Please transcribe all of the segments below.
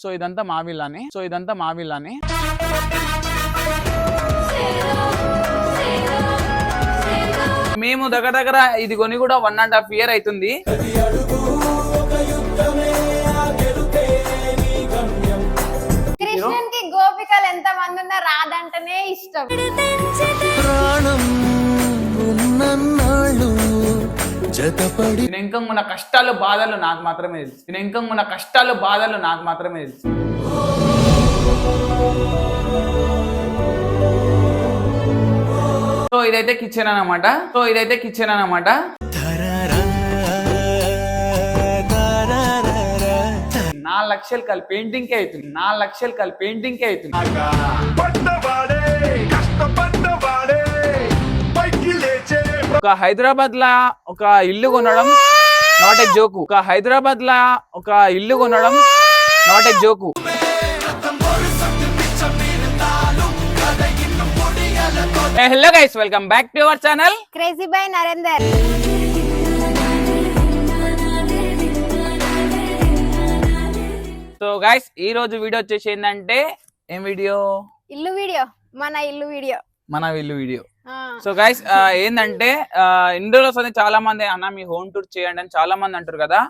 So ఇదంతా మా విల్లానే. మేము దగ్గర ఇది కొని కూడా 1.5 year అవుతుంది. కృష్ణునికి గోపికలు ఎంత మంది ఉన్నా రాదంటేనే ఇష్టం. ఇంకా మన కష్టాలు బాధలు నాకు మాత్రమే తెలుసు. సో ఇదైతే కిచెన్ అన్నమాట. 4 లక్షలు కలిపి పెయింటింగ్ కే అవుతుంది. ఒక హైదరాబాద్ లా ఒక ఇల్లు కొనడం not a joke. Hello guys, welcome back to our channel crazy by Narender. So guys, ఈ రోజు వీడియో వచ్చేసి ఏంటంటే ఏం వీడియో? మన ఇల్లు వీడియో. సో గైస్, ఏంటంటే ఇందులో చాలా మంది అన్న మీ హోమ్ టూర్ చేయండి అని చాలా మంది అంటారు కదా.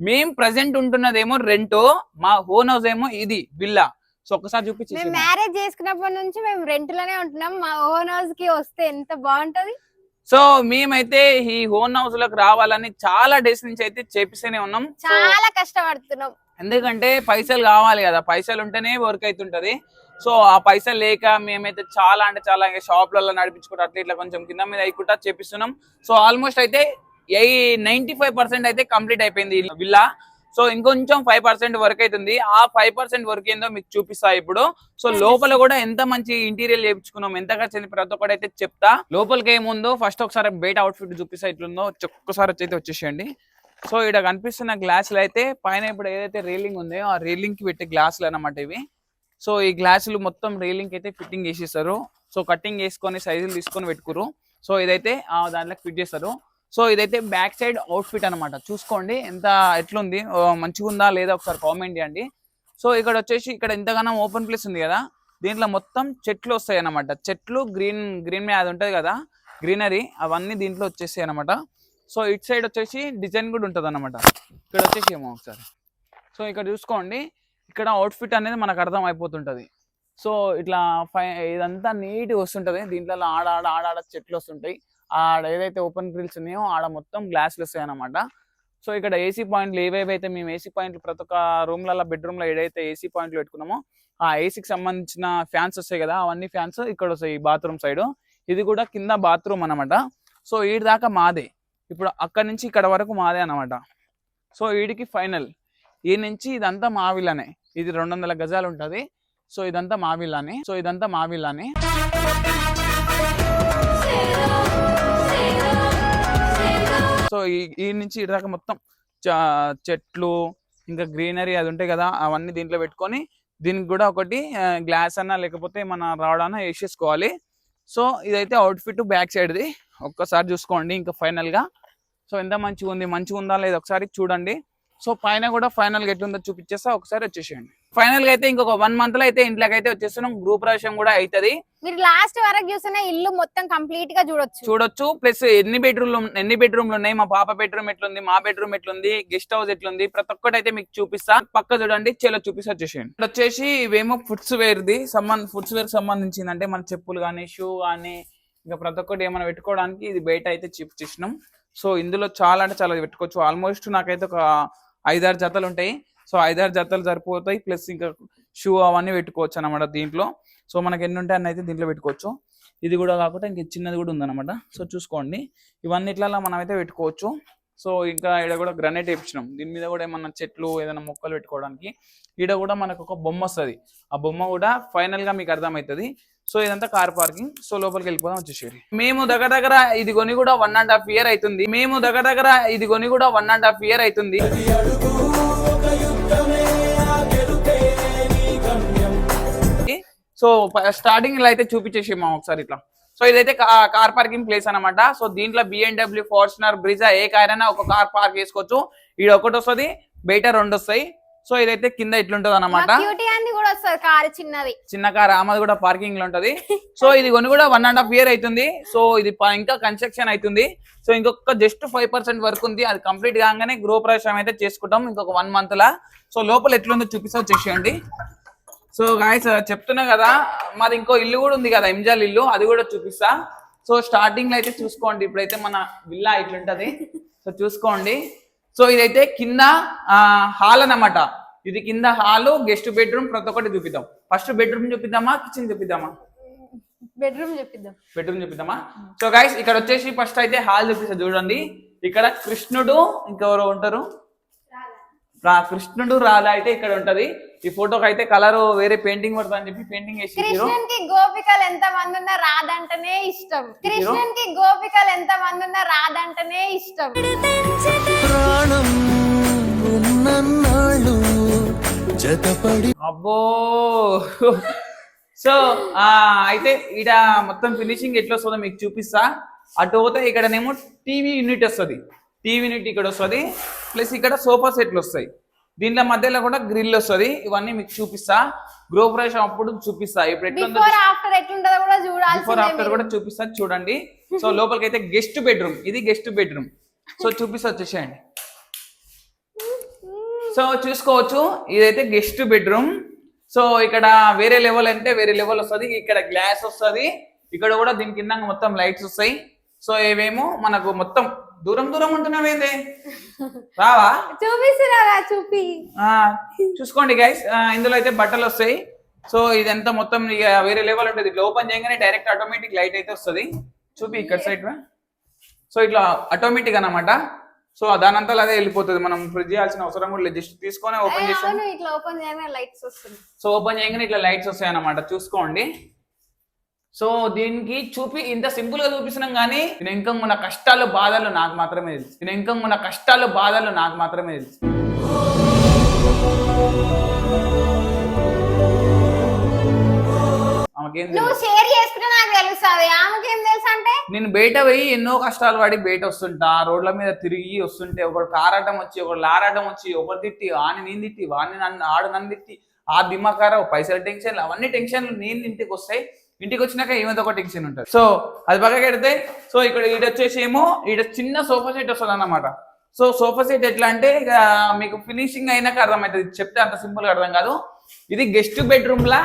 మేము ప్రెసెంట్ ఉంటున్నదేమో రెంట్, మా ఓన్ హౌస్ ఏమో ఇది విల్లా. సో ఒకసారి చూపించి. మేము మ్యారేజ్ చేసుకున్నప్పటి నుంచి మేము రెంట్ లోనే ఉంటున్నాం. మా ఓన్ హౌస్ కి వస్తే ఎంత బాగుంటది. సో మేమైతే ఈ ఓన్ హౌస్ లోకి రావాలని చాలా డేస్ నుంచి అయితే చేపిస్తూనే ఉన్నాం. చాలా కష్టపడుతున్నాం. ఎందుకంటే పైసలు కావాలి కదా, పైసలు ఉంటేనే వర్క్ అవుతుంటది. సో ఆ పైసలు లేక మేమైతే చాలా షాప్లలో నడిపించుకుంటూ అట్లా ఇట్లా కొంచెం కింద మీద అయ్యకుండా చేపిస్తున్నాం. సో ఆల్మోస్ట్ అయితే 95% అయితే కంప్లీట్ అయిపోయింది విల్లా. సో ఇంకొంచెం 5% వర్క్ అవుతుంది. ఆ 5% వర్క్ ఏందో మీకు చూపిస్తా ఇప్పుడు. సో లోపల కూడా ఎంత మంచి ఇంటీరియర్ చేయించుకున్నాం, ఎంత ఖర్చు ప్రతి ఒక్కటి అయితే చెప్తా. లోపలికి ఏముందో ఫస్ట్ ఒకసారి బయట అవుట్ఫిట్ చూపిస్తా ఇట్లుందో ఒక్కసారి అయితే వచ్చేసేయండి. సో ఇక్కడ కనిపిస్తున్న గ్లాసులు అయితే పైన ఇప్పుడు ఏదైతే రేలింగ్ ఉందో ఆ రేలింగ్ కి పెట్టే గ్లాసులు అన్నమాట ఇవి. సో ఈ గ్లాసులు మొత్తం రేలింగ్ అయితే ఫిట్టింగ్ చేసేస్తారు. సో కట్టింగ్ చేసుకొని సైజులు తీసుకొని పెట్టుకురు. సో ఇదైతే దాంట్లోకి ఫిట్ చేస్తారు. సో ఇదైతే బ్యాక్ సైడ్ అవుట్ఫిట్ అనమాట. చూసుకోండి ఎంత ఎట్లుంది, మంచిగా ఉందా లేదా ఒకసారి కామెంట్ చేయండి. సో ఇక్కడ వచ్చేసి ఇక్కడ ఇంతగానో ఓపెన్ ప్లేస్ ఉంది కదా, దీంట్లో మొత్తం చెట్లు వస్తాయి అన్నమాట. చెట్లు గ్రీన్ మీద అది ఉంటుంది కదా, గ్రీనరీ అవన్నీ దీంట్లో వచ్చేస్తాయి అనమాట. సో ఇటు సైడ్ వచ్చేసి డిజైన్ కూడా ఉంటుంది అనమాట. ఇక్కడ వచ్చేసి ఏమో ఒకసారి సో ఇక్కడ చూసుకోండి, ఇక్కడ అవుట్ఫిట్ అనేది మనకు అర్థం అయిపోతుంటుంది. సో ఇట్లా ఇదంతా నీట్గా వస్తుంటుంది. దీంట్లో ఆడ చెట్లు వస్తుంటాయి. ఆడ ఏదైతే ఓపెన్ గ్రిల్స్ ఉన్నాయో ఆడ మొత్తం గ్లాసులు వస్తాయి అనమాట. సో ఇక్కడ ఏసీ పాయింట్లు ఏవేవైతే మేము ఏసీ పాయింట్లు ప్రతి ఒక్క రూమ్లలో బెడ్రూమ్లో ఏదైతే ఏసీ పాయింట్లు పెట్టుకున్నామో ఆ ఏసీకి సంబంధించిన ఫ్యాన్స్ వస్తాయి కదా, అవన్నీ ఫ్యాన్స్ ఇక్కడ వస్తాయి బాత్రూమ్ సైడ్. ఇది కూడా కింద బాత్రూమ్ అనమాట. సో వీడి దాకా మాదే, ఇప్పుడు అక్కడ నుంచి ఇక్కడ వరకు మాదే అనమాట. సో వీడికి ఫైనల్ ఈ నుంచి ఇదంతా మా విల్లానే. ఇది 200 గజాలు ఉంటుంది. సో ఇదంతా మా విల్లానే. సో ఈ నుంచి ఇటు దాకా మొత్తం చెట్లు ఇంకా గ్రీనరీ అది ఉంటాయి కదా, అవన్నీ దీంట్లో పెట్టుకొని దీనికి కూడా ఒకటి గ్లాస్ అన్నా లేకపోతే మన రావడాన వేసేసుకోవాలి. సో ఇదైతే అవుట్ఫిట్ బ్యాక్ సైడ్ది ఒక్కసారి చూసుకోండి. ఇంకా ఫైనల్గా సో ఎంత మంచిగా ఉందా లేదా ఒకసారి చూడండి. సో పైన కూడా ఫైనల్ గా ఎట్లుందో చూపించేస్తా, ఒకసారి వచ్చేసేయండి. ఫైనల్ గా అయితే ఇంకొక 1 month లో అయితే ఇంట్లోకి అయితే వచ్చేస్తున్నాం. గృహ ప్రవేశం కూడా అవుతుంది. మీరు లాస్ట్ వరకు చూసిన ఇల్లు మొత్తం కంప్లీట్ గా చూడొచ్చు. ప్లస్ ఎన్ని బెడ్రూమ్లు ఉన్నాయి, మా పాప బెడ్రూమ్ ఎట్లుంది, మా బెడ్రూమ్ ఎట్లుంది, గెస్ట్ హౌస్ ఎట్లుంది, ప్రతి ఒక్కటి అయితే మీకు చూపిస్తా. పక్క చూడండి, చలో చూపిస్తా వచ్చేసేయండి. ఇక్కడ వచ్చేసి ఇవేమో ఫుట్స్ వేర్ సంబంధించింది. అంటే మన చెప్పులు కానీ షూ కానీ ఇంకా ప్రతి ఒక్కటి ఏమైనా పెట్టుకోవడానికి ఇది బయట అయితే చేసినాం. సో ఇందులో చాలా పెట్టుకోవచ్చు. ఆల్మోస్ట్ నాకైతే ఒక 5-6 జతలు ఉంటాయి. సో 5-6 జతలు సరిపోతాయి. ప్లస్ ఇంకా షూ అవన్నీ పెట్టుకోవచ్చు అనమాట దీంట్లో. సో మనకి ఎన్ని ఉంటాయి అన్న అయితే దీంట్లో పెట్టుకోవచ్చు. ఇది కూడా కాకుండా ఇంక చిన్నది కూడా ఉందన్నమాట. సో చూసుకోండి, ఇవన్నీ ఇట్లా మనం అయితే పెట్టుకోవచ్చు. సో ఇంకా ఇక్కడ కూడా గ్రానైట్ వేయించినాం. దీని మీద కూడా ఏమన్నా చెట్లు ఏదైనా మొక్కలు పెట్టుకోవడానికి. ఈడ కూడా మనకు ఒక బొమ్మ వస్తుంది. ఆ బొమ్మ కూడా ఫైనల్ గా మీకు అర్థమవుతుంది. సో ఇదంతా కార్ పార్కింగ్. సో లోపలికి వెళ్ళిపోదాం వచ్చేసి. మేము దగ్గర ఇది కొని కూడా 1.5 year అవుతుంది. సో స్టార్టింగ్ ఇలా అయితే చూపించేసి ఒకసారి ఇట్లా. సో ఇదైతే కార్ పార్కింగ్ ప్లేస్ అనమాట. సో దీంట్లో BMW, ఫార్చునర్, బ్రిజా ఏ కార్ అయినా ఒక కార్ పార్క్ చేసుకోవచ్చు. ఈడ ఒకటి వస్తుంది, బయట 2 వస్తాయి. సో ఇదైతే కింద ఇట్లుంటది అన్నమాట. క్యూటీ అంది కూడా వస్తుంది కారు చిన్నది, చిన్న కార్ ఆమెది కూడా పార్కింగ్ లో ఉంటది. సో ఇది కొని కూడా 1.5 year అవుతుంది. సో ఇది ఇంకా కన్స్ట్రక్షన్ అవుతుంది. సో ఇంకొక జస్ట్ 5% వర్క్ ఉంది. అది కంప్లీట్ కాగానే గృహప్రవేశం అయితే చేసుకుంటాం ఇంకొక 1 month లా. సో లోపల ఎట్లుందో చూపిస్తా వచ్చేసేయండి. సో గాయస్ చెప్తున్నా కదా, మాది ఇంకో ఇల్లు కూడా ఉంది కదా, ఎంజాల్ ఇల్లు, అది కూడా చూపిస్తా. సో స్టార్టింగ్ లో అయితే చూసుకోండి, ఇప్పుడైతే మన విల్లా ఇట్లుంటది. సో చూసుకోండి. సో ఇదైతే కింద హాల్ అన్నమాట. ఇది కింద హాల్, గెస్ట్ బెడ్రూమ్, ప్రతి ఒక్కటి చూపిద్దాం. ఫస్ట్ బెడ్రూమ్ చూపిద్దామా, కిచెన్ చూపిద్దామా? బెడ్రూమ్ చూపిద్దాం. బెడ్రూమ్ చూపిద్దామా. సో గైస్ ఇక్కడ వచ్చేసి ఫస్ట్ అయితే హాల్ చూపిస్తా చూడండి. ఇక్కడ కృష్ణుడు ఇంకెవరో ఉంటారు, కృష్ణుడు రాధ అయితే ఇక్కడ ఉంటది. ఈ ఫోటోకి అయితే కలర్ వేరే పెయింటింగ్ పడుతుంది అని చెప్పి పెయింటింగ్ వేసి, కృష్ణునికి గోపికలు ఎంత మంది ఉన్నా రాదంటనే ఇష్టం. కృష్ణునికి గోపికలు ఎంత మంది ఉన్నా రాదంటనే ఇష్టం. అబ్బో. సో అయితే ఇక్కడ మొత్తం ఫినిషింగ్ ఎట్లా వస్తుందో మీకు చూపిస్తా. అటు పోతే ఇక్కడనేమో టీవీ యూనిట్ వస్తుంది, టీవీ యూనిట్ ఇక్కడ వస్తుంది, ప్లస్ ఇక్కడ సోఫా సెట్లు వస్తాయి. దీంట్లో మధ్యలో కూడా గ్రిల్ వస్తుంది. ఇవన్నీ మీకు చూపిస్తా, గృహప్రవేశం అప్పుడు చూపిస్తా. ఇప్పుడు బిఫోర్ ఆఫ్టర్ ఎట్లుంటదో కూడా చూడాలి, బిఫోర్ ఆఫ్టర్ కూడా చూపిస్తా చూడండి. సో లోపలికి అయితే గెస్ట్ బెడ్రూమ్, ఇది గెస్ట్ బెడ్రూమ్. సో చూపిస్తా వచ్చేసేయండి. సో చూసుకోవచ్చు, ఇదైతే గెస్ట్ బెడ్రూమ్. సో ఇక్కడ వేరే లెవెల్ అంటే వేరే లెవెల్ వస్తుంది. ఇక్కడ గ్లాస్ వస్తుంది, ఇక్కడ కూడా దీని కింద మొత్తం లైట్స్ వస్తాయి. సో ఇవేమో మనకు మొత్తం దూరం దూరం ఉంటున్నావేంది, రావా చూపిస్తున్నారా? చూపి చూసుకోండి గైస్. ఇందులో అయితే బట్టలు వస్తాయి. సో ఇదంతా మొత్తం ఇక వేరే లెవెల్ ఉంటుంది. ఇట్లా ఓపెన్ చేయగానే డైరెక్ట్ ఆటోమేటిక్ లైట్ అయితే వస్తుంది. చూపి ఇక్కడ సైడ్. సో ఇట్లా ఆటోమేటిక్ అన్నమాట. సో దానంతా అదే వెళ్ళిపోతుంది, మనం ఫ్రిడ్జ్ చేయాల్సిన అవసరం కూడా లేదు. జస్ట్ తీసుకొని ఓపెన్ చేస్తాం. ఇట్లా ఓపెన్ చేయగానే లైట్స్ వస్తుంది. సో ఓపెన్ చేయగానే ఇట్లా లైట్స్ వస్తాయి అన్నమాట. చూసుకోండి. సో దీనికి చూపి ఇంత సింపుల్ గా చూపిస్తున్నాం కానీ నేను ఇంకా మన కష్టాలు బాధలు నాకు మాత్రమే తెలుసు. నేను బయట పోయి ఎన్నో కష్టాలు పడి బయట వస్తుంటా, రోడ్ల మీద తిరిగి వస్తుంటే ఒకడు కారాటం వచ్చి, ఒకడు లారాటం వచ్చి, ఒకటి తిట్టి వాడిని నేను తిట్టి, వాడిని నన్ను తిట్టి, ఆ దిమాకార పైసల టెన్షన్లు, అవన్నీ టెన్షన్లు నేను ఇంటికి వస్తాయి. ఇంటికి వచ్చినాక ఏమైనా ఒక టెన్షన్ ఉంటుంది. సో అది బాగా కడితే, సో ఇక్కడ ఈడ వచ్చేసి ఏమో ఈడ చిన్న సోఫా సెట్ వస్తుంది అన్నమాట. సో సోఫా సెట్ ఎట్లా అంటే ఇక మీకు ఫినిషింగ్ అయినాక అర్థమవుతుంది, చెప్తే అంత సింపుల్ గా అర్థం కాదు. ఇది గెస్ట్ బెడ్రూమ్ లా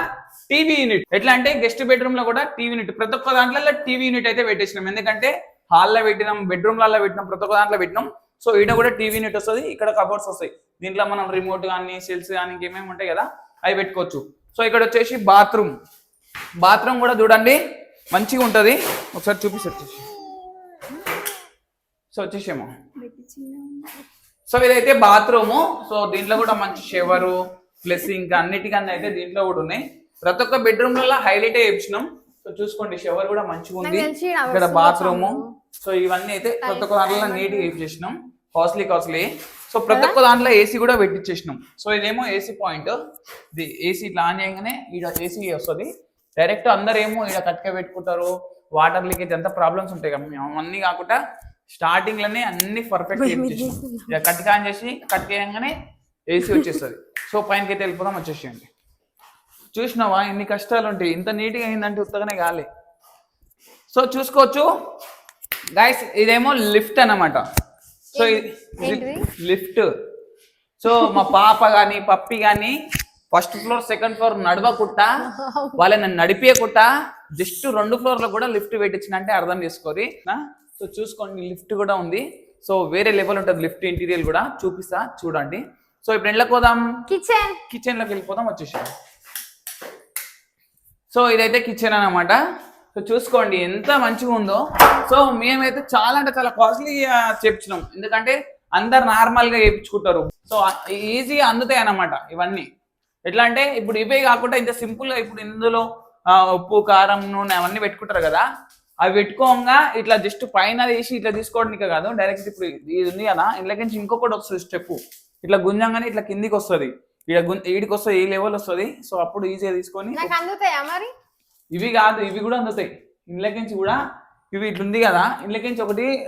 టీవీ యూనిట్. ఎట్లా అంటే గెస్ట్ బెడ్రూమ్ లో కూడా టీవీ యూనిట్, ప్రతి ఒక్క దాంట్లో టీవీ యూనిట్ అయితే పెట్టేసినాం. ఎందుకంటే హాల్లో పెట్టినాం, బెడ్రూమ్లలో పెట్టినాం, ప్రతి ఒక్క దాంట్లో పెట్టినాం. సో ఈడ కూడా టీవీ యూనిట్ వస్తుంది, ఇక్కడ కబోర్డ్స్ వస్తాయి. దీంట్లో మనం రిమోట్ కానీ సెల్స్ కానీ ఇంకేమేమి ఉంటాయి కదా అవి పెట్టుకోవచ్చు. సో ఇక్కడ వచ్చేసి బాత్రూమ్ కూడా చూడండి మంచిగా ఉంటుంది. ఒకసారి చూపిస్తే వచ్చేసి, సో వచ్చేసేమో. సో ఇదైతే బాత్రూము. సో దీంట్లో కూడా మంచి షవరు ప్లస్ ఇంకా అన్నిటికన్నా అయితే దీంట్లో కూడా ఉన్నాయి. ప్రతి ఒక్క బెడ్రూమ్ లలో హైలైట్ చేయించినాం. సో చూసుకోండి, షవర్ కూడా మంచిగా ఉంది, ఇక్కడ బాత్రూము. సో ఇవన్నీ అయితే ప్రతి ఒక్క దాంట్లో నీట్గా యూజ్ చేసినాం. కాస్ట్లీ. సో ప్రతి ఒక్క దాంట్లో ఏసీ కూడా పెట్టించేసినాం. సో ఇదేమో ఏసీ పాయింట్. ఇది ఏసీ ఇట్లా ఆన్ చేయగానే ఈడ ఏసీ వస్తుంది డైరెక్ట్. అందరు ఏమో ఈడ కట్క పెట్టుకుంటారు, వాటర్ లీకేజ్ అంతా ప్రాబ్లమ్స్ ఉంటాయి కదా. అవన్నీ కాకుండా స్టార్టింగ్ లోనే అన్ని పర్ఫెక్ట్ ఇక కట్క ఆన్ చేసి కట్క వేయగానే ఏసీ వచ్చేస్తుంది. సో పైనకి అయితే వెళ్ళిపోదాం, వచ్చేసేయండి. చూసినావా ఎన్ని కష్టాలు ఉంటాయి, ఇంత నీట్గా అయిందంటే ఉత్తగానే కాలే. సో చూసుకోవచ్చు గైస్, ఇదేమో లిఫ్ట్ అన్నమాట. So lift. సో మా పాప కానీ పప్పి కానీ ఫస్ట్ ఫ్లోర్ సెకండ్ ఫ్లోర్ నడవకుండా, వాళ్ళని నడిపేయకుండా జస్ట్ 2 ఫ్లోర్లో కూడా లిఫ్ట్ పెట్టించిన అంటే అర్థం చేసుకోరి. సో చూసుకోండి, లిఫ్ట్ కూడా ఉంది. సో వేరే లెవెల్ ఉంటుంది లిఫ్ట్, ఇంటీరియర్ కూడా చూపిస్తా చూడండి. సో ఇప్పుడు ఎండ్లోకి పోదాం, కిచెన్ లోకి వెళ్ళిపోదాం, వచ్చేసాం. సో ఇదైతే కిచెన్ అన్నమాట. సో చూసుకోండి ఎంత మంచిగా ఉందో. సో మేమైతే చాలా అంటే చాలా కాస్ట్లీగా చేపించినాం, ఎందుకంటే అందరు నార్మల్ గా చేయించుకుంటారు. సో ఈజీగా అందుతాయి అన్నమాట ఇవన్నీ. ఎట్లా అంటే ఇప్పుడు ఇవే కాకుండా ఇంత సింపుల్ గా ఇప్పుడు ఇందులో ఉప్పు కారం నూనె అవన్నీ పెట్టుకుంటారు కదా, అవి పెట్టుకోగా ఇట్లా జస్ట్ పైన వేసి ఇట్లా తీసుకోవడానికి కాదు, డైరెక్ట్ ఇప్పుడు ఇది ఉంది కదా, ఇంట్లోకి ఇంకొకటి వస్తుంది స్టెప్, ఇట్లా గుంజంగానే ఇట్లా కిందికి వస్తుంది, ఈడికి వస్తుంది, ఈ లెవెల్ వస్తుంది. సో అప్పుడు ఈజీగా తీసుకొని ఇవి కాదు ఇవి కూడా అందుతాయి. ఇంట్లోకి కూడా ఇవి ఇట్లుంది కదా, ఇంట్లోకి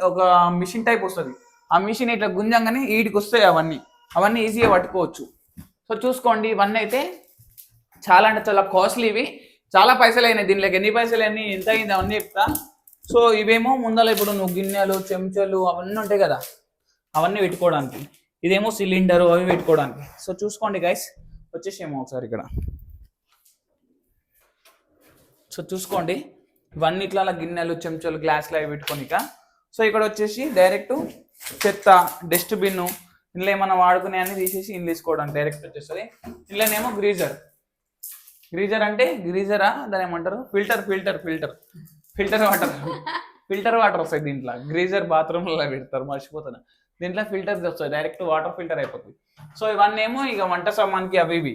ఒక మిషన్ టైప్ వస్తుంది, ఆ మిషన్ ఇట్లా గుంజంగానే ఈడికి వస్తాయి, అవన్నీ ఈజీగా పట్టుకోవచ్చు. సో చూసుకోండి, ఇవన్నీ అయితే చాలా అంటే చాలా కాస్ట్లీ. ఇవి చాలా పైసలు అయినాయి. దీనిలోకి ఎన్ని పైసలు అన్ని ఎంత అయింది అవన్నీ చెప్తా. సో ఇవేమో ముందర ఇప్పుడు నువ్వు గిన్నెలు చెంచాలు అవన్నీ ఉంటాయి కదా, అవన్నీ పెట్టుకోవడానికి. ఇదేమో సిలిండరు అవి పెట్టుకోవడానికి. సో చూసుకోండి గైస్, వచ్చేసేమో ఒకసారి ఇక్కడ. సో చూసుకోండి, ఇవన్నీ ఇట్లా గిన్నెలు చెంచాలు గ్లాసులు అవి పెట్టుకోనిక. సో ఇక్కడ వచ్చేసి డైరెక్ట్ చెత్త డస్ట్బిన్, ఇందులో ఏమన్నా వాడుకునే అన్ని తీసేసి ఇందులో తీసుకోవడానికి డైరెక్ట్ వచ్చేస్తుంది. ఇందులోనేమో గ్రీజర్ అంటే గ్రీజరా దాని ఏమంటారు, ఫిల్టర్ వాటర్ వస్తాయి దీంట్లో. గ్రీజర్ బాత్రూమ్లో పెడతారు, మర్చిపోతాను. దీంట్లో ఫిల్టర్స్ వస్తాయి, డైరెక్ట్ వాటర్ ఫిల్టర్ అయిపోతుంది. సో ఇవన్నీ ఏమో ఇక వంట సామాన్కి అవి ఇవి.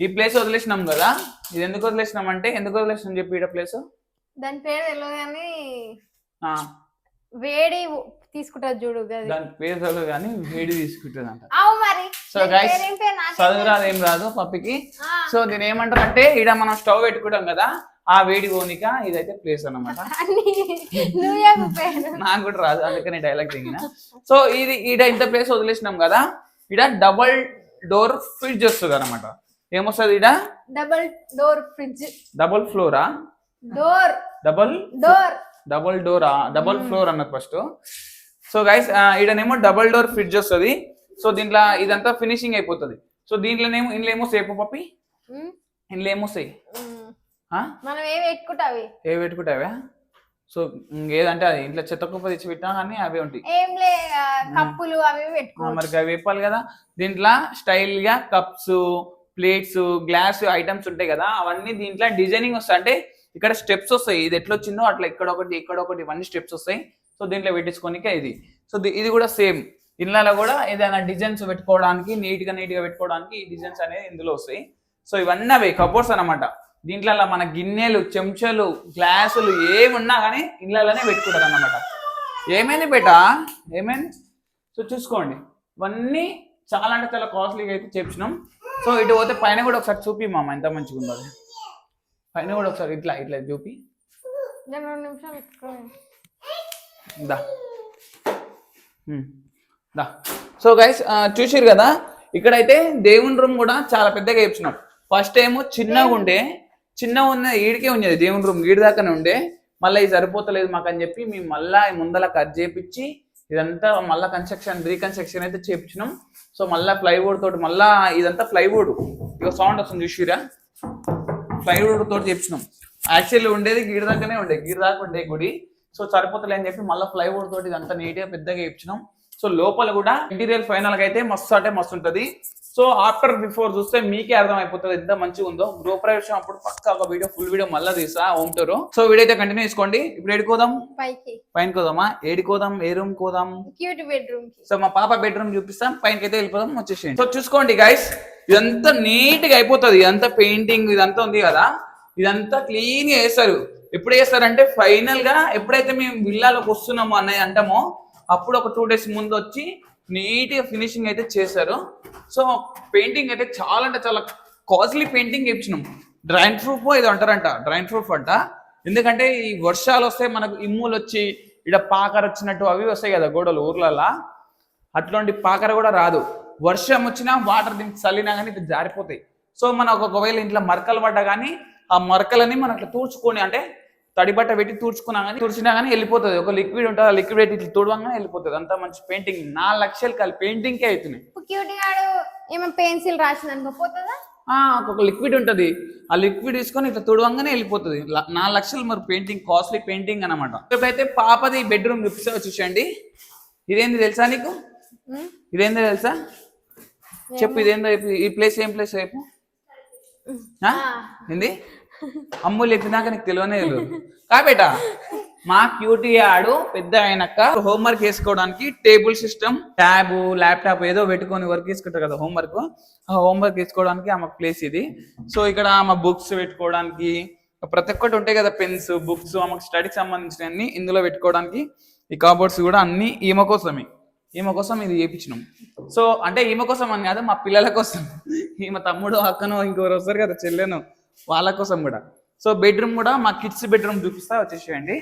ఈ ప్లేస్ వదిలేసినాం కదా, ఇది ఎందుకు వదిలేసినాం అంటే, ఎందుకు వదిలేసినాం చెప్పి ఈ ప్లేస్ దాని పేరు తెలియదు కానీ వేడి తీసుకుంటారు చూడు, దాని పేరు తెలియదు కానీ వేడి తీసుకుంటుంది అంట. మరి సో గైస్ చదువు రాదు ఏం రాదు పప్పికి. సో దీని ఏమంటారు అంటే, ఈడ మనం స్టవ్ పెట్టుకుంటాం కదా, ఆ వేడి పోనిక ఇదైతే ప్లేస్ అన్నమాట. నాకు కూడా రాదు, అందుకని డైలాగ్ దిగిన. సో ఇది ఈడ ఇంత ప్లేస్ వదిలేసినాం కదా, ఈడ డబల్ డోర్ ఫ్రిడ్జ్ వస్తుంది అనమాట. ఏమొస్తుంది ఈడ, డబల్ ఫ్రిడ్జ్, డబల్ ఫ్లోరా, డబల్ డోరా, డబల్ ఫ్లోర్ అన్నది ఫస్ట్. సో గైస్ ఈడనేమో డబల్ డోర్ ఫ్రిడ్జ్ వస్తుంది. సో దీంట్లో ఇదంతా ఫినిషింగ్ అయిపోతుంది. సో దీంట్లోనేమో ఇంట్లో ఏమో సేపు పప్పి, ఇంట్లో ఏమో సై మనం ఏ పెట్టుకుంటావా. సో ఏదంటే అది ఇంట్లో చెత్త కుప్ప తెచ్చి పెట్టా కానీ అవే ఉంటాయి, కప్పులు అవి మరి అవి చెప్పాలి కదా. దీంట్లో స్టైల్ గా కప్స్, ప్లేట్స్, గ్లాస్ ఐటమ్స్ ఉంటాయి కదా, అవన్నీ దీంట్లో డిజైనింగ్ వస్తాయి. అంటే ఇక్కడ స్టెప్స్ వస్తాయి, ఇది ఎట్లా వచ్చిందో అట్లా ఇక్కడ ఒకటి ఇవన్నీ స్టెప్స్ వస్తాయి. సో దీంట్లో పెట్టించుకోనికే ఇది. సో ఇది కూడా సేమ్, ఇళ్ళలో కూడా ఏదైనా డిజైన్స్ పెట్టుకోవడానికి నీట్ గా పెట్టుకోవడానికి ఈ డిజైన్స్ అనేది ఇందులో వస్తాయి. సో ఇవన్నీ అవి కబోర్డ్స్ అనమాట. దీంట్లో మన గిన్నెలు చెంచాలు గ్లాసులు ఏమున్నా కానీ ఇళ్ళలోనే పెట్టుకుంటారు అన్నమాట. ఏమైంది బేటా, ఏమైంది? సో చూసుకోండి, ఇవన్నీ చాలా అంటే చాలా కాస్ట్లీగా అయితే చేపించినాం. సో ఇటు పోతే పైన కూడా ఒకసారి చూపి మామ, ఎంత మంచిగా ఉందో అది. పైన కూడా ఒకసారి ఇట్లా చూపి దా. సో గైస్ చూసిరు కదా, ఇక్కడైతే దేవుని రూమ్ కూడా చాలా పెద్దగా చేపించినాం. ఫస్ట్ ఏమో చిన్నగా ఉన్న ఈడికే ఉండేది దేవుని రూమ్, ఈడి దాకానే ఉండే. మళ్ళీ ఇది సరిపోతలేదు మాకు అని చెప్పి మేము మళ్ళీ ముందల కట్ చేపించి ఇదంతా మళ్ళీ రీకన్స్ట్రక్షన్ అయితే చేపించినాం. సో మళ్ళీ ప్లైవుడ్ తోటి మళ్ళీ ఇదంతా ప్లైవుడ్, ఇక సౌండ్ వస్తుంది చూసిరా, ప్లైవుడ్ తోటి చేపించినాం. యాక్చువల్లీ ఉండేది గీడి దాకానే ఉండే గుడి. సో సరిపోతలే అని చెప్పి మళ్ళీ ప్లైవుడ్ తోటి ఇదంతా నీట్గా పెద్దగా చేపించినాం. సో లోపల కూడా ఇంటీరియర్ ఫైనల్ గా అయితే మస్తు అంటే మస్తు ఉంటుంది. సో ఆఫ్టర్ బిఫోర్ చూస్తే మీకే అర్థం అయిపోతుంది ఎంత మంచిగా ఉందో. గృహప్రవేశం అప్పుడు పక్క ఒక ఫుల్ వీడియో మళ్ళీ తీసా హోమ్ టూర్. సో వీడియో అయితే కంటిన్యూ చేసుకోండి. ఇప్పుడు ఏడుకోదాం, పైన కోదామా, ఏడుకోదాం, ఏ రూమ్ కోదాం, సో మా పాప బెడ్రూమ్ చూపిస్తాం, పైనకి అయితే వెళ్ళిపోదాం, వచ్చేసేయండి. సో చూసుకోండి గైస్, ఇదంతా నీట్ గా అయిపోతుంది. ఇదంతా పెయింటింగ్ ఇదంతా ఉంది కదా, ఇదంతా క్లీన్ గా వేస్తారు. ఎప్పుడు వేస్తారంటే ఫైనల్ గా ఎప్పుడైతే మేము విల్లాలోకి వస్తున్నామో అన్నది అంటామో అప్పుడు ఒక 2 days ముందు వచ్చి నీట్ గా ఫినిషింగ్ అయితే చేశారు. సో పెయింటింగ్ అయితే చాలా అంటే చాలా కాస్ట్లీ పెయింటింగ్ వేయించినాం. డ్రైన్ ప్రూఫ్ ఇది అంటారంట, డ్రైన్ ప్రూఫ్ అంట. ఎందుకంటే ఈ వర్షాలు వస్తే మనకు ఇమ్ములు వచ్చి ఇక్కడ పాకర వచ్చినట్టు అవి వస్తాయి కదా గోడలు ఊర్లలో, అట్లాంటి పాకర కూడా రాదు. వర్షం వచ్చినా వాటర్ దీనికి చల్లినా కానీ ఇది జారిపోతాయి. సో మనం ఒకవేళ ఇంట్లో మరకలు పడ్డా కానీ ఆ మరకలని మనం అట్లా తూడ్చుకొని, అంటే తడి బట్ట పెట్టి తుడిచినా కానీ వెళ్ళిపోతుంది. ఒక లిక్విడ్ ఉంటుంది, ఆ లిక్విడ్ పెట్టి ఇట్లా తుడవంగానే వెళ్ళిపోతుంది. అంత మంచి పెయింటింగ్ 4 లక్షలు కలిపి పెయింటింగ్కే అవుతున్నాయి. పెన్సిల్ రాసిన ఒక లిక్విడ్ ఉంటుంది, ఆ లిక్విడ్ తీసుకొని ఇట్లా తుడవంగానే వెళ్ళిపోతుంది. 4 లక్షలు మరి పెయింటింగ్, కాస్ట్లీ పెయింటింగ్ అనమాట. ఇప్పుడైతే పాపది బెడ్రూమ్ చూపిస్తా, చూసండి. ఇదేంది తెలుసా నీకు, ఇదేందో తెలుసా చెప్పు, ఇదేందో ఈ ప్లేస్ ఏం ప్లేస్ రేపు ఏంది అమ్ములు చెప్పినాక నీకు తెలియనే తెలియదు కాబేటా. మా క్యూటీ ఆడు పెద్ద అయినాక హోంవర్క్ వేసుకోవడానికి టేబుల్ సిస్టమ్, ట్యాబ్, ల్యాప్టాప్ ఏదో పెట్టుకొని వర్క్ వేసుకుంటారు కదా హోంవర్క్, ఆ హోంవర్క్ వేసుకోవడానికి ఆమె ప్లేస్ ఇది. సో ఇక్కడ ఆమె బుక్స్ పెట్టుకోవడానికి ప్రతి ఒక్కటి ఉంటాయి కదా, పెన్స్, బుక్స్, ఆమెకు స్టడీకి సంబంధించినవన్నీ ఇందులో పెట్టుకోవడానికి. ఈ కబోర్డ్స్ కూడా అన్ని ఈమె కోసం ఇది చేయించినాం. సో అంటే ఈమె కోసం అని కాదు, మా పిల్లల కోసం, ఈమె తమ్ముడు అక్కను ఇంకొకరు వస్తారు కదా చెల్లెను, వాళ్ళ కోసం కూడా. సో బెడ్రూమ్ కూడా మా కిడ్స్ బెడ్రూమ్ చూపిస్తా, వచ్చేసేయండి.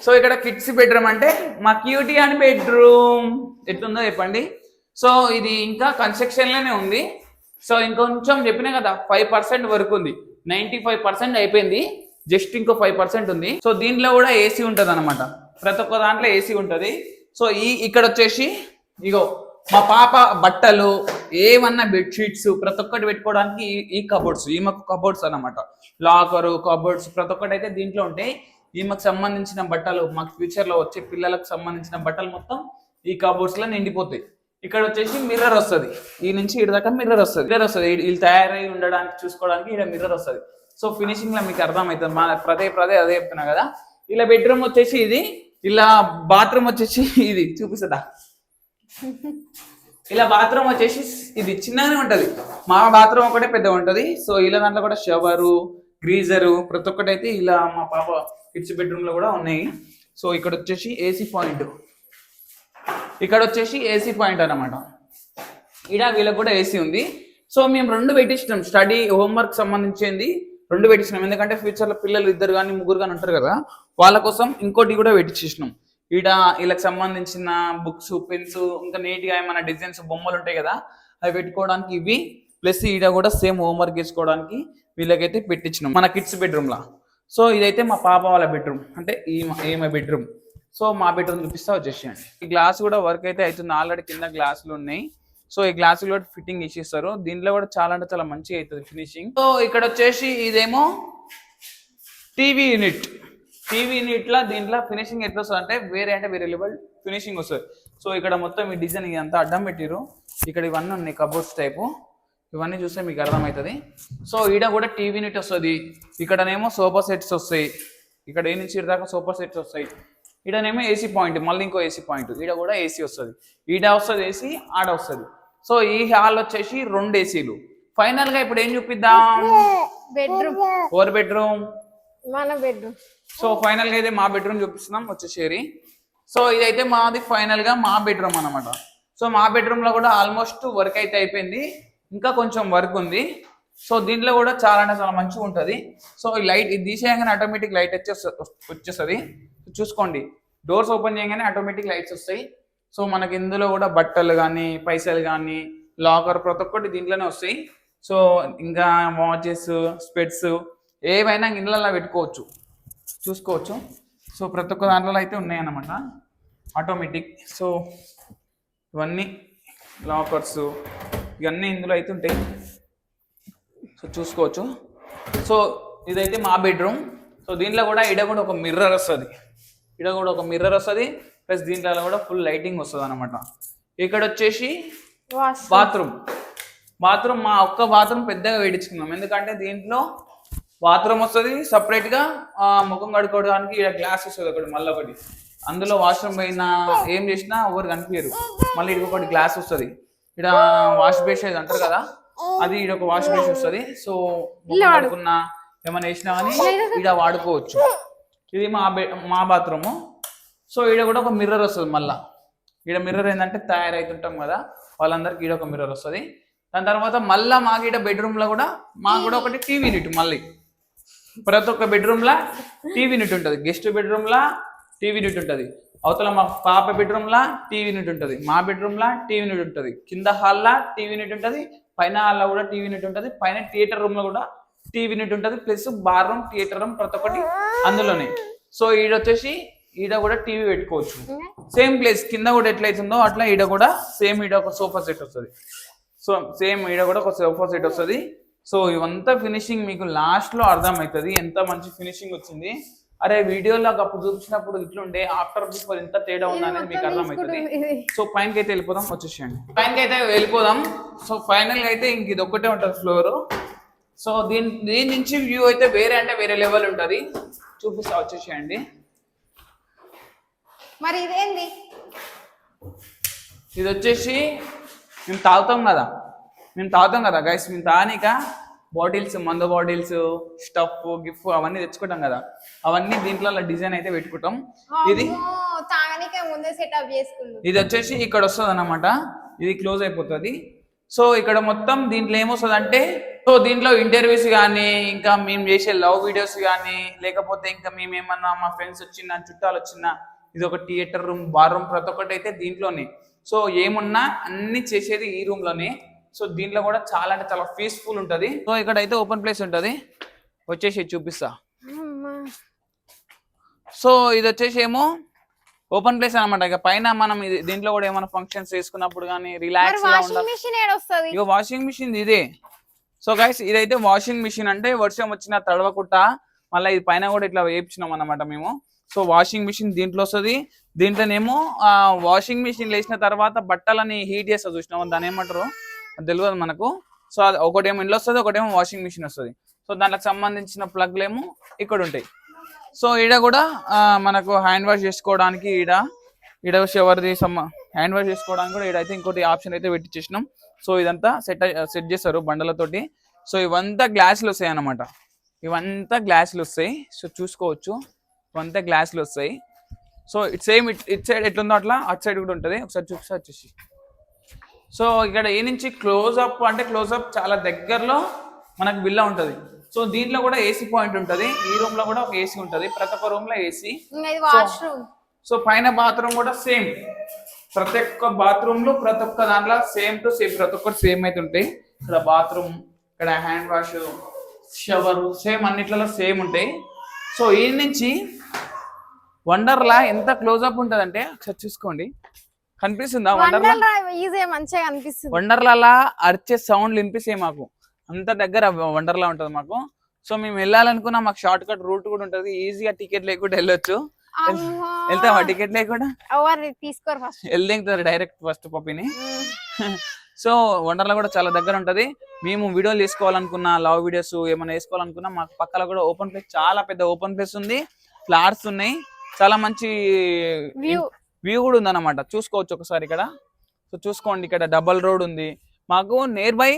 సో ఇక్కడ కిడ్స్ బెడ్రూమ్ అంటే మా క్యూటీ అని బెడ్రూమ్ ఎట్లుందో చెప్పండి. సో ఇది ఇంకా కన్స్ట్రక్షన్ లోనే ఉంది. సో ఇంకొంచెం చెప్పినా కదా 5% వరకు ఉంది, 95% అయిపోయింది, జస్ట్ ఇంకో 5% ఉంది. సో దీంట్లో కూడా ఏసీ ఉంటుంది అనమాట, ప్రతి ఒక్క దాంట్లో ఏసీ ఉంటుంది. సో ఇక్కడ వచ్చేసి ఇగో మా పాప బట్టలు ఏమన్నా బెడ్షీట్స్ ప్రతి ఒక్కటి పెట్టుకోవడానికి ఈ కబోర్డ్స్, ఈమెకు కబోర్డ్స్ అనమాట, లాకరు కబోర్డ్స్ ప్రతి ఒక్కటి అయితే దీంట్లో ఉంటాయి. ఈమెకు సంబంధించిన బట్టలు, మాకు ఫ్యూచర్ లో వచ్చే పిల్లలకు సంబంధించిన బట్టలు మొత్తం ఈ కబోర్డ్స్ లో నిండిపోతాయి. ఇక్కడ వచ్చేసి మిర్రర్ వస్తుంది, ఈ నుంచి ఇటు దాకా మిర్రర్ వస్తుంది, వీళ్ళు తయారై ఉండడానికి చూసుకోవడానికి ఇక్కడ మిర్రర్ వస్తుంది. సో ఫినిషింగ్ లో మీకు అర్థమవుతుంది, మా ప్రదే అదే చెప్తున్నా కదా. ఇలా బెడ్రూమ్ వచ్చేసి ఇది, ఇలా బాత్రూమ్ వచ్చేసి ఇది చూపిస్తుందా, ఇలా బాత్రూమ్ వచ్చేసి ఇది చిన్నగానే ఉంటది, మా బాత్రూమ్ ఒకటే పెద్దగా ఉంటది. సో ఇలా దాంట్లో కూడా షవరు, గ్రీజరు ప్రతి ఒక్కటి అయితే ఇలా మా పాప కిడ్స్ బెడ్రూమ్ లో కూడా ఉన్నాయి. సో ఇక్కడ వచ్చేసి ఏసీ పాయింట్, ఇక్కడ వచ్చేసి ఏసీ పాయింట్ అనమాట, ఇక్కడ వీళ్ళకి కూడా ఏసీ ఉంది. సో మేము 2 పెట్టించినాం, స్టడీ హోంవర్క్ సంబంధించింది 2 పెట్టించినాం, ఎందుకంటే ఫ్యూచర్ లో పిల్లలు 2 కానీ 3 కానీ ఉంటారు కదా, వాళ్ళ కోసం ఇంకోటి కూడా పెట్టించేసినాం. వీళ్ళకి సంబంధించిన బుక్స్, పెన్స్, ఇంకా నీట్ గా ఏమైనా డిజైన్స్ బొమ్మలు ఉంటాయి కదా అవి పెట్టుకోవడానికి ఇవి, ప్లస్ ఈడ కూడా సేమ్ హోంవర్క్ చేసుకోవడానికి వీళ్ళకైతే పెట్టించినాం మన కిడ్స్ బెడ్రూమ్ లా. సో ఇదైతే మా పాప వాళ్ళ బెడ్రూమ్, అంటే ఈమె బెడ్రూమ్. సో మా బెడ్రూమ్ చూపిస్తా వచ్చేసేయండి. ఈ గ్లాస్ కూడా వర్క్ అయితే అవుతుంది, ఆల్రెడీ కింద గ్లాసులు ఉన్నాయి. సో ఈ గ్లాసులు కూడా ఫిట్టింగ్ ఇచ్చిస్తారు, దీంట్లో కూడా చాలా అంటే చాలా మంచిగా అవుతుంది ఫినిషింగ్. సో ఇక్కడ వచ్చేసి ఇదేమో టీవీ యూనిట్, లా దీంట్లో ఫినిషింగ్ ఎట్లా వస్తుంది అంటే వేరే లెవెల్ ఫినిషింగ్ వస్తుంది. సో ఇక్కడ మొత్తం ఈ డిజైన్ ఇదంతా అడ్డం పెట్టిరు, ఇక్కడ ఇవన్నీ ఉన్నాయి కబోర్డ్స్ టైపు, ఇవన్నీ చూస్తే మీకు అర్థమవుతుంది. సో ఈడ కూడా టీవీ యూనిట్ వస్తుంది, ఇక్కడనేమో సోఫా సెట్స్ వస్తాయి, ఇక్కడ ఏ నుంచి దాకా సోఫా సెట్స్ వస్తాయి, ఈడనేమో ఏసీ పాయింట్, మళ్ళీ ఇంకో ఏసీ పాయింట్, ఈడ కూడా ఏసీ వస్తుంది, ఈడ వస్తుంది ఏసీ, ఆడ వస్తుంది. సో ఈ హాల్ వచ్చేసి 2 ఏసీలు. ఫైనల్ గా ఇప్పుడు ఏం చూపిద్దాం, బెడ్రూమ్, ఓవర్ బెడ్రూమ్, మన బెడ్రూమ్. సో ఫైనల్ గా అయితే మా బెడ్రూమ్ చూపిస్తున్నాం వచ్చేసేరి. సో ఇదైతే మాది ఫైనల్ గా మా బెడ్రూమ్ అనమాట. సో మా బెడ్రూమ్ లో కూడా ఆల్మోస్ట్ వర్క్ అయితే అయిపోయింది, ఇంకా కొంచెం వర్క్ ఉంది. సో దీంట్లో కూడా చాలా అంటే చాలా మంచిగా ఉంటుంది. సో ఈ లైట్ ఇది తీసేయగానే ఆటోమేటిక్ లైట్ వచ్చేస్తుంది, చూసుకోండి, డోర్స్ ఓపెన్ చేయగానే ఆటోమేటిక్ లైట్స్ వస్తాయి. సో మనకి ఇందులో కూడా బట్టలు కానీ పైసలు కానీ లాకర్ ప్రతి ఒక్కటి దీంట్లోనే వస్తాయి. సో ఇంకా వాచెస్, స్పెట్స్ ఏవైనా ఇళ్ళల్లో పెట్టుకోవచ్చు, చూసుకోవచ్చు. సో ప్రతి ఒక్క దాంట్లో అయితే ఉన్నాయి అన్నమాట ఆటోమేటిక్. సో ఇవన్నీ లాకర్స్ ఇవన్నీ ఇందులో అయితే ఉంటాయి, సో చూసుకోవచ్చు. సో ఇదైతే మా బెడ్రూమ్. సో దీంట్లో కూడా ఈడ కూడా ఒక మిర్రర్ వస్తుంది, ప్లస్ దీంట్లో కూడా ఫుల్ లైటింగ్ వస్తుంది అనమాట. ఇక్కడ వచ్చేసి బాత్రూమ్, మా ఒక్క బాత్రూమ్ పెద్దగా వేయించుకున్నాం, ఎందుకంటే దీంట్లో బాత్రూమ్ వస్తుంది సపరేట్ గా, ముఖం కడుక్కోవడానికి ఇక్కడ గ్లాస్ వస్తుంది ఒకటి, మళ్ళీ ఒకటి, అందులో వాష్రూమ్ పోయినా ఏం చేసినా ఎవరు కనిపించరు. మళ్ళీ ఇక్కడ ఒకటి గ్లాస్ వస్తుంది, ఇక్కడ వాష్ బేస్ అంటారు కదా, అది ఇక్కడ ఒక వాష్ బేస్ వస్తుంది. సో కడుకున్నా ఏమైనా వేసినా కానీ ఇక్కడ వాడుకోవచ్చు. ఇది మా బాత్రూము. సో ఈడ కూడా ఒక మిర్రర్ వస్తుంది, మళ్ళీ ఈడ మిర్రర్ ఏంటంటే తయారైతుంటాం కదా వాళ్ళందరికీ ఈడ ఒక మిర్రర్ వస్తుంది. దాని తర్వాత మళ్ళీ మాకు ఈడ బెడ్రూమ్ లో కూడా మాకు కూడా ఒకటి టీవీ యూనిట్, మళ్ళీ ప్రతి ఒక్క బెడ్రూమ్ లా టీవీ యూనిట్ ఉంటుంది, గెస్ట్ బెడ్రూమ్ లా టీవీ యూనిట్ ఉంటుంది, అవతల మా పాప బెడ్రూమ్ లా టీవీ యూనిట్ ఉంటుంది, మా బెడ్రూమ్ లా టీవీ యూనిట్ ఉంటుంది, కింద హాల్ లా టీవీ యూనిట్ ఉంటుంది, పైన హాల్లో కూడా టీవీ యూనిట్ ఉంటుంది, పైన థియేటర్ రూమ్ లో కూడా టీవీ యూనిట్ ఉంటుంది, plus bar room, theatre room ప్రతి ఒక్కటి అందులోనే. సో ఈడ వచ్చేసి ఈడ కూడా టీవీ పెట్టుకోవచ్చు, సేమ్ ప్లేస్ కింద కూడా ఎట్లయితుందో అట్లా ఈడ కూడా సేమ్, ఈడ ఒక సోఫా సెట్ వస్తుంది. సో సేమ్ ఈడ కూడా ఒక సోఫా సెట్ వస్తుంది. సో ఇవంతా ఫినిషింగ్ మీకు లాస్ట్ లో అర్థమవుతుంది ఎంత మంచి ఫినిషింగ్ వచ్చింది. అరే వీడియోలో అప్పుడు చూపించినప్పుడు ఇట్లుండే, ఆఫ్టర్ బిఫోర్ ఎంత తేడా ఉందనేది మీకు అర్థమవుతుంది. సో పైనకి అయితే వెళ్ళిపోదాం, వచ్చేసేయండి పైనకి అయితే వెళ్ళిపోదాం. సో ఫైనల్ గా అయితే ఇంక ఇది ఒక్కటే ఉంటుంది ఫ్లోర్. సో దీని నుంచి వ్యూ అయితే వేరే లెవెల్ ఉంటుంది, చూపిస్తా, వచ్చేసేయండి. మరి ఇదేంది, ఇది వచ్చేసి మేము తాగుతాం కదా గైస్, మేము తాగానిక బాటిల్స్, మందు బాటిల్స్, స్టఫ్, గిఫ్ట్ అవన్నీ తెచ్చుకుంటాం కదా, అవన్నీ దీంట్లో డిజైన్ అయితే పెట్టుకుంటాం. ఇది ఇది వచ్చేసి ఇక్కడ వస్తుంది అన్నమాట, ఇది క్లోజ్ అయిపోతుంది. సో ఇక్కడ మొత్తం దీంట్లో ఏమొస్తుంది అంటే, సో దీంట్లో ఇంటర్వ్యూస్ కానీ, ఇంకా మేము చేసే లవ్ వీడియోస్ కానీ, లేకపోతే ఇంకా మేము ఏమన్నా మా ఫ్రెండ్స్ వచ్చిన చుట్టాలు వచ్చిన, ఇది ఒక థియేటర్ రూమ్, బార్ రూమ్ ప్రతి ఒక్కటి అయితే దీంట్లోనే. సో ఏమున్నా అన్ని చేసేది ఈ రూమ్ లోనే. సో దీంట్లో కూడా చాలా అంటే చాలా పీస్ఫుల్ ఉంటది. సో ఇక్కడ అయితే ఓపెన్ ప్లేస్ ఉంటది, వచ్చేసి చూపిస్తా. సో ఇది వచ్చేసి ఏమో ఓపెన్ ప్లేస్ అనమాట. ఇక పైన మనం దీంట్లో కూడా ఏమైనా ఫంక్షన్స్ చేసుకున్నప్పుడు కానీ రిలాక్స్ గా ఉండాలి. ఇక వాషింగ్ మిషన్ ఇదే. సో గైస్ ఇదైతే వాషింగ్ మిషన్, అంటే వర్షం వచ్చిన తడవకుండా మళ్ళీ ఇది పైన కూడా ఇట్లా వేయించినాం అనమాట మేము. సో వాషింగ్ మిషన్ దీంట్లో వస్తుంది. దీంట్లోనేమో వాషింగ్ మిషన్ వేసిన తర్వాత బట్టలని హీట్ చేస్తా చూసినాము, దాని ఏమంటారు అది తెలియదు మనకు. సో అది ఒకటేమో ఇంట్లో వస్తుంది, ఒకటేమో వాషింగ్ మిషన్ వస్తుంది. సో దానికి సంబంధించిన ప్లగ్లేమో ఇక్కడ ఉంటాయి. సో ఈడ కూడా మనకు హ్యాండ్ వాష్ చేసుకోవడానికి ఈడ షవర్ది హ్యాండ్ వాష్ చేసుకోవడానికి కూడా ఈడైతే ఇంకోటి ఆప్షన్ అయితే పెట్టించేసినాం. సో ఇదంతా సెట్ చేస్తారు బండలతోటి. సో ఇవంతా గ్లాసులు వస్తాయి అన్నమాట, ఇవంతా గ్లాసులు వస్తాయి. సో చూసుకోవచ్చు ఇవంతా గ్లాసులు వస్తాయి. So it same it side ఎట్లుందో అట్లా అటు సైడ్ కూడా ఉంటుంది. ఒకసారి చూపిస్తా వచ్చేసి. సో ఇక్కడ ఏ నుంచి క్లోజ్అప్ అంటే క్లోజ్అప్ చాలా దగ్గరలో మనకు విల్లా ఉంటుంది. సో దీంట్లో కూడా ఏసీ పాయింట్ ఉంటుంది. ఈ రూమ్ లో కూడా ఒక ఏసీ ఉంటుంది, ప్రతి ఒక్క రూమ్ లో ఏసీ. సో పైన బాత్రూమ్ కూడా సేమ్, ప్రతి ఒక్క బాత్రూమ్ లో ప్రతి ఒక్క దాంట్లో సేమ్ టు సేమ్ ప్రతి ఒక్కటి సేమ్ అయితే ఉంటాయి. ఇక్కడ బాత్రూమ్, ఇక్కడ హ్యాండ్ వాష్, షవర్ సేమ్ అన్నిట్లలో సేమ్ ఉంటాయి. సో ఈ నుంచి వండర్లా ఎంత క్లోజ్అప్ ఉంటుంది అంటే ఒకసారి చూసుకోండి, కనిపిస్తుందా? వండర్లా అరిచే సౌండ్లు వినిపిస్తాయి మాకు, అంత దగ్గర వండర్లా ఉంటుంది మాకు. సో మేము వెళ్ళాలనుకున్నా మాకు షార్ట్ కట్ రూట్ కూడా ఉంటుంది, ఈజీగా టికెట్ లేకుండా వెళ్ళొచ్చు. వెళ్తావా టికెట్ లేకుండా? వెళ్తారు డైరెక్ట్ ఫస్ట్ పప్పిని. సో వండర్లా కూడా చాలా దగ్గర ఉంటది. మేము వీడియోలు తీసుకోవాలనుకున్నా, లవ్ వీడియోస్ ఏమైనా వేసుకోవాలనుకున్నా మాకు పక్కన కూడా ఓపెన్ ప్లేస్, చాలా పెద్ద ఓపెన్ ప్లేస్ ఉంది, ఫ్లాట్స్ ఉన్నాయి, చాలా మంచి వ్యూ కూడా ఉంది అన్నమాట. చూసుకోవచ్చు ఒకసారి ఇక్కడ. సో చూసుకోండి ఇక్కడ డబల్ రోడ్ ఉంది మాకు నియర్ బై.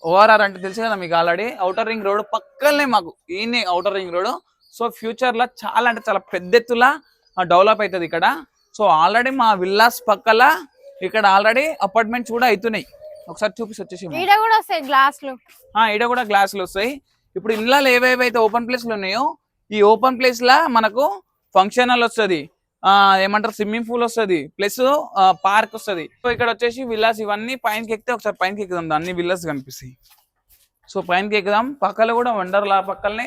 ఓఆర్ఆర్ అంటే తెలుసు కదా మీకు ఆల్రెడీ, ఔటర్ రింగ్ రోడ్ పక్కనే మాకు ఈయనే outer ring road. So future లో చాలా అంటే చాలా పెద్ద ఎత్తులా డెవలప్ అవుతుంది ఇక్కడ. సో ఆల్రెడీ మా విల్లాస్ పక్కల ఇక్కడ ఆల్రెడీ అపార్ట్మెంట్స్ కూడా అవుతున్నాయి. ఒకసారి చూపిస్తే వచ్చేసి ఈడ కూడా గ్లాసులు వస్తాయి. ఇప్పుడు ఇళ్ళలో ఏవేవైతే ఓపెన్ ప్లేస్లు ఉన్నాయో ఈ ఓపెన్ ప్లేస్ లా మనకు ఫంక్షన్ హాల్ వస్తుంది, ఏమంటారు స్విమ్మింగ్ పూల్ వస్తుంది, ప్లస్ పార్క్ వస్తుంది. సో ఇక్కడ వచ్చేసి విల్లాస్ ఇవన్నీ పైనకి ఎక్కితే ఒకసారి పైనకి ఎక్కుదాం, అన్ని విల్లాస్ కనిపిస్తాయి. సో పైనకి ఎక్కుదాం. పక్కన కూడా వండర్లా పక్కనే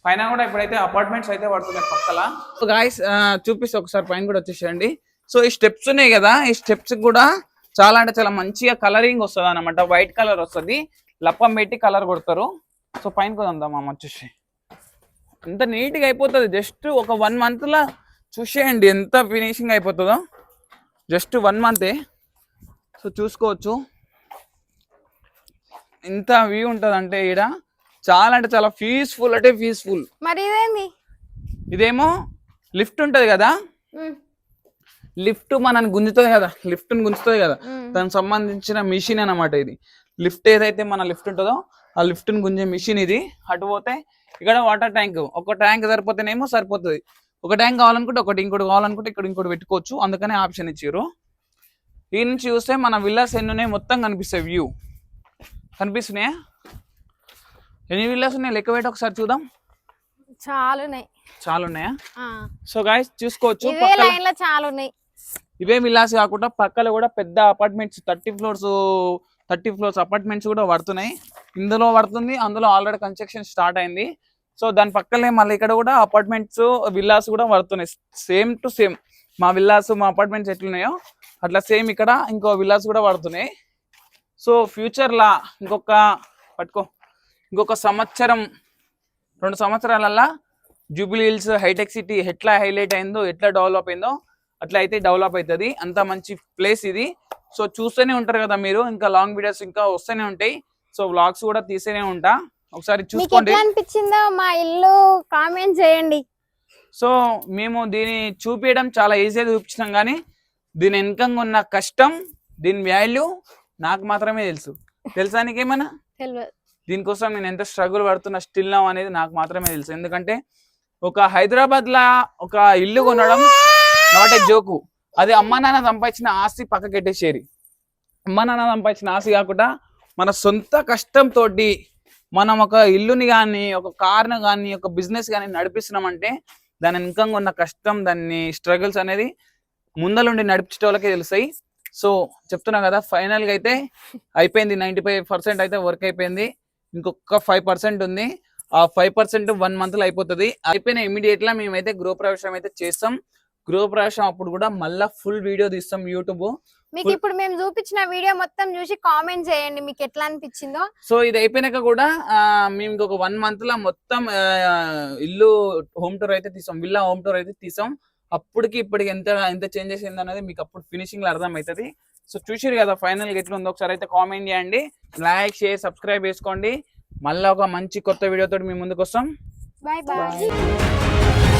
పైన కూడా ఇప్పుడైతే అపార్ట్మెంట్స్ అయితే పడుతున్నాయి పక్కల. సో గాయస్ చూపిస్తే ఒకసారి పైన కూడా వచ్చేసేయండి. సో ఈ స్టెప్స్ ఉన్నాయి కదా, ఈ స్టెప్స్ కూడా చాలా అంటే చాలా మంచిగా కలరింగ్ వస్తుంది అనమాట, వైట్ కలర్ వస్తుంది, లప్పం పెట్టి కలర్ కొడతారు. సో పైన కూడా ఉందాం వచ్చేసి, ఎంత నీట్ గా అయిపోతుంది. జస్ట్ ఒక 1 month లా చూసేయండి ఎంత ఫినిషింగ్ అయిపోతుందో, జస్ట్ 1 month. సో చూసుకోవచ్చు ఇంత వ్యూ ఉంటుంది అంటే ఈడ చాలా అంటే చాలా పీస్ఫుల్ అంటే పీస్ఫుల్. మరి ఇదేమో లిఫ్ట్ ఉంటది కదా, లిఫ్ట్ మనని గుంజుతుంది కదా, లిఫ్ట్ గుంజుతుంది కదా, దానికి సంబంధించిన మిషన్ అన్నమాట ఇది. లిఫ్ట్ ఏదైతే మన లిఫ్ట్ ఉంటుందో ఆ లిఫ్ట్ ని గుంజే మిషన్ ఇది. అటు పోతే ఇక్కడ వాటర్ ట్యాంక్, ఒక ట్యాంక్ సరిపోతేనేమో సరిపోతుంది, ఒక ట్యాంక్ కావాలనుకుంటే ఒకటి, ఇంకోటి కావాలనుకుంటే ఇక్కడ ఇంకోటి పెట్టుకోవచ్చు, అందుకనే ఆప్షన్ ఇచ్చారు. ఈ నుంచి చూస్తే మన విల్లాస్ ఎన్ని ఉన్నాయి మొత్తం కనిపిస్తాయి, వ్యూ కనిపిస్తున్నాయా? ఎన్ని విల్లాస్ ఉన్నాయి లెక్క పెట్టి ఒకసారి చూద్దాం. చాలా ఉన్నాయా? సో గాయ్స్ చూసుకోవచ్చు ఇవే విల్లాస్ కాకుండా పక్కన కూడా పెద్ద అపార్ట్మెంట్స్ 30 floors అపార్ట్మెంట్స్ కూడా పడుతున్నాయి. ఇందులో పడుతుంది, అందులో ఆల్రెడీ కన్స్ట్రక్షన్ స్టార్ట్ అయింది. సో దాని పక్కనే మళ్ళీ ఇక్కడ కూడా అపార్ట్మెంట్స్ విల్లాస్ కూడా పడుతున్నాయి, సేమ్ టు సేమ్ మా విల్లాస్ మా అపార్ట్మెంట్స్ ఎట్లున్నాయో అట్లా సేమ్ ఇక్కడ ఇంకో విల్లాస్ కూడా పడుతున్నాయి. సో ఫ్యూచర్ లా ఇంకొక సంవత్సరం 2 సంవత్సరాలల్లా జూబ్లీ హిల్స్ హైటెక్ సిటీ ఎట్లా హైలైట్ అయిందో, ఎట్లా డెవలప్ అయిందో అట్లా అయితే డెవలప్ అవుతుంది. అంత మంచి ప్లేస్ ఇది. సో చూస్తూనే ఉంటారు కదా మీరు, ఇంకా లాంగ్ వీడియోస్ ఇంకా వస్తూనే ఉంటాయి. సో వ్లాగ్స్ కూడా తీస్తూనే ఉంటా, ఒకసారి చూసుకోండి. అనిపించిందో మా ఇల్లు కామెంట్ చేయండి. సో మేము దీన్ని చూపించడం చాలా ఈజీగా చూపించినాం, కానీ దీని వెనకంగా ఉన్న కష్టం, దీని వాల్యూ నాకు మాత్రమే తెలుసా నీకేమన్నా? దీనికోసం నేను ఎంత స్ట్రగుల్ పడుతున్నా స్టిల్ నౌ అనేది నాకు మాత్రమే తెలుసు. ఎందుకంటే ఒక హైదరాబాద్ లా ఒక ఇల్లు కొనడం నాట్ ఏ జోకు. అది అమ్మా నాన్న సంపాదించిన ఆస్తి పక్కకెట్టేసేరి, అమ్మా నాన్న సంపాదించిన ఆస్తి కాకుండా మన సొంత కష్టంతో మనం ఒక ఇల్లుని కానీ, ఒక కార్ను కానీ, ఒక బిజినెస్ కానీ నడిపిస్తున్నామంటే దాని వెనకంగా ఉన్న కష్టం, దాన్ని స్ట్రగుల్స్ అనేది ముందలుండి నడిపించే వాళ్ళకే తెలుస్తాయి. సో చెప్తున్నా కదా ఫైనల్ గా అయితే అయిపోయింది. 95% అయితే వర్క్ అయిపోయింది. ఇంకొక 5% ఉంది. ఆ 5% 1 month లో అయిపోతుంది. అయిపోయిన ఇమీడియట్ గా మేమైతే గృహప్రవేశం అయితే చేస్తాం. గృహప్రవేశం అప్పుడు కూడా మళ్ళా ఫుల్ వీడియో తీస్తాం యూట్యూబ్. మీకు ఇప్పుడు మేము చూపించిన వీడియో మొత్తం చూసి కామెంట్ చేయండి మీకు ఎట్లా అనిపించిందో. సో ఇది అయిపోయినాక కూడా మేము ఇంకొక 1 month లో మొత్తం ఇల్లు హోమ్ టూర్ అయితే తీసాం, విల్లా హోమ్ టూర్ అయితే తీసాం. అప్పటికి ఇప్పటికి ఎంత చేంజెస్ అయింది అనేది మీకు అప్పుడు ఫినిషింగ్ లో అర్థం అవుతుంది. సో చూసారు కదా ఫైనల్ గా ఎట్లా ఉందో ఒకసారి అయితే కామెంట్ చేయండి, లైక్ షేర్ సబ్స్క్రైబ్ చేసుకోండి. మళ్ళీ ఒక మంచి కొత్త వీడియోతో మీ ముందుకు వస్తాం. Bye bye.